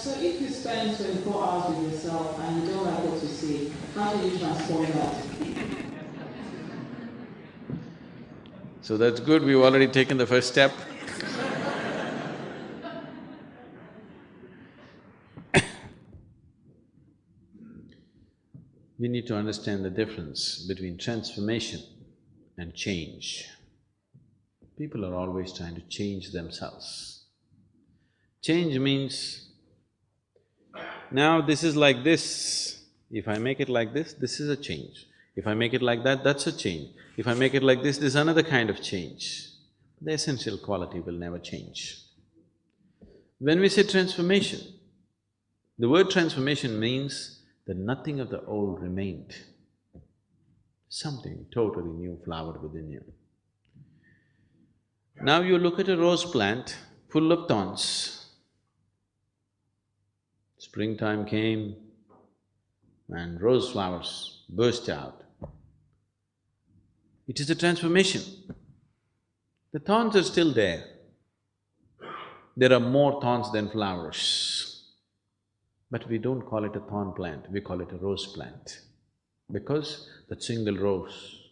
So if you spend 24 hours with yourself and you don't like what you see, how do you transform that? So that's good, we've already taken the first step. We need to understand the difference between transformation and change. People are always trying to change themselves. Change means, now this is like this, if I make it like this is a change. If I make it like that, that's a change. If I make it like this is another kind of change. The essential quality will never change. When we say transformation, the word transformation means that nothing of the old remained. Something totally new flowered within you. Now you look at a rose plant full of thorns. Springtime came and rose flowers burst out. It is a transformation. The thorns are still there. There are more thorns than flowers. But we don't call it a thorn plant, we call it a rose plant. Because that single rose,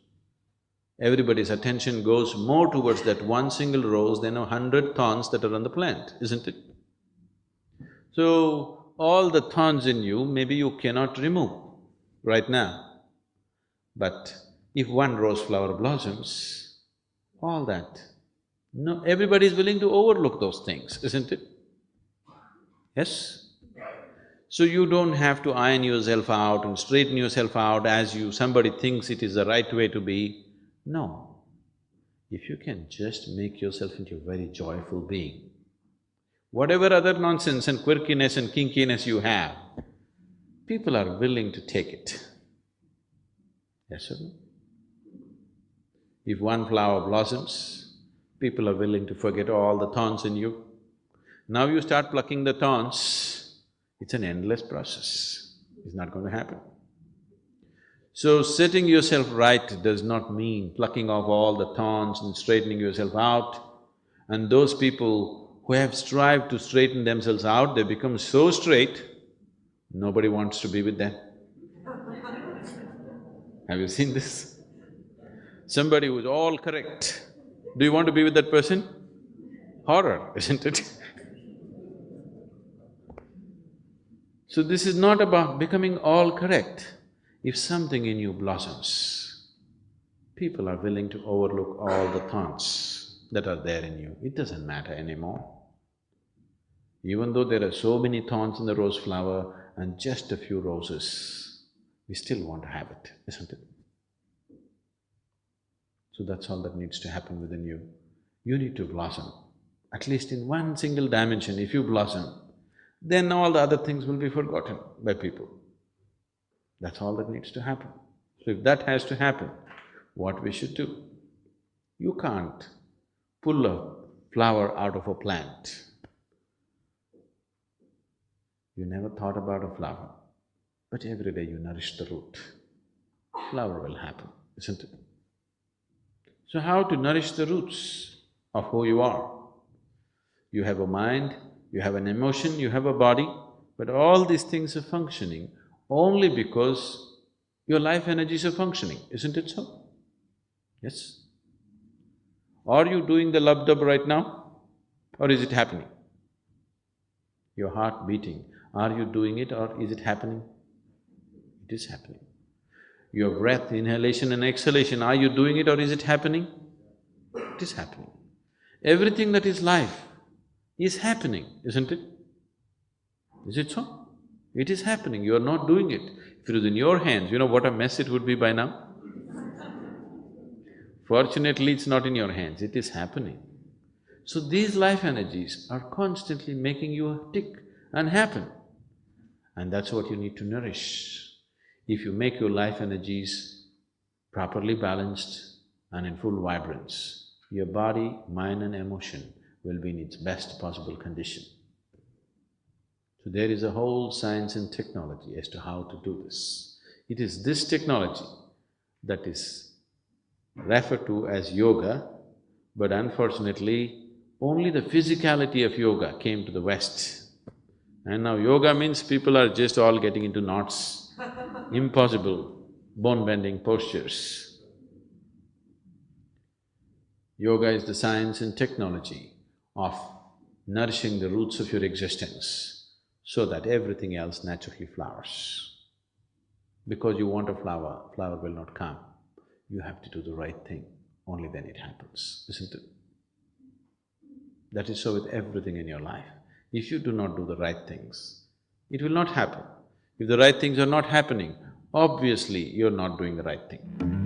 everybody's attention goes more towards that one single rose than 100 thorns that are on the plant, isn't it? So, all the thorns in you, maybe you cannot remove right now. But if one rose flower blossoms, all that, no, everybody is willing to overlook those things, isn't it? Yes? So you don't have to iron yourself out and straighten yourself out as somebody thinks it is the right way to be. No. If you can just make yourself into a very joyful being, whatever other nonsense and quirkiness and kinkiness you have, people are willing to take it. Yes or no? If one flower blossoms, people are willing to forget all the thorns in you. Now you start plucking the thorns, it's an endless process, it's not going to happen. So setting yourself right does not mean plucking off all the thorns and straightening yourself out. And those people who have strived to straighten themselves out, they become so straight, nobody wants to be with them. Have you seen this? Somebody who's all correct, do you want to be with that person? Horror, isn't it? So this is not about becoming all correct. If something in you blossoms, people are willing to overlook all the thorns that are there in you. It doesn't matter anymore. Even though there are so many thorns in the rose flower and just a few roses, we still want to have it, isn't it? So that's all that needs to happen within you. You need to blossom. At least in one single dimension, if you blossom, then all the other things will be forgotten by people. That's all that needs to happen. So if that has to happen, what we should do? You can't pull a flower out of a plant. You never thought about a flower, but every day you nourish the root. Flower will happen, isn't it? So how to nourish the roots of who you are? You have a mind, you have an emotion, you have a body, but all these things are functioning only because your life energies are functioning, isn't it so? Yes? Are you doing the lub-dub right now, or is it happening? Your heart beating, are you doing it or is it happening? It is happening. Your breath, inhalation and exhalation, are you doing it or is it happening? It is happening. Everything that is life is happening, isn't it? Is it so? It is happening, you are not doing it. If it was in your hands, you know what a mess it would be by now? Fortunately, it's not in your hands, it is happening. So these life energies are constantly making you tick and happen. And that's what you need to nourish. If you make your life energies properly balanced and in full vibrance, your body, mind and emotion will be in its best possible condition. So there is a whole science and technology as to how to do this. It is this technology that is referred to as yoga, but unfortunately, only the physicality of yoga came to the West. And now yoga means people are just all getting into knots, impossible bone-bending postures. Yoga is the science and technology of nourishing the roots of your existence so that everything else naturally flowers. Because you want a flower, flower will not come. You have to do the right thing, only then it happens, isn't it? That is so with everything in your life. If you do not do the right things, it will not happen. If the right things are not happening, obviously you're not doing the right thing.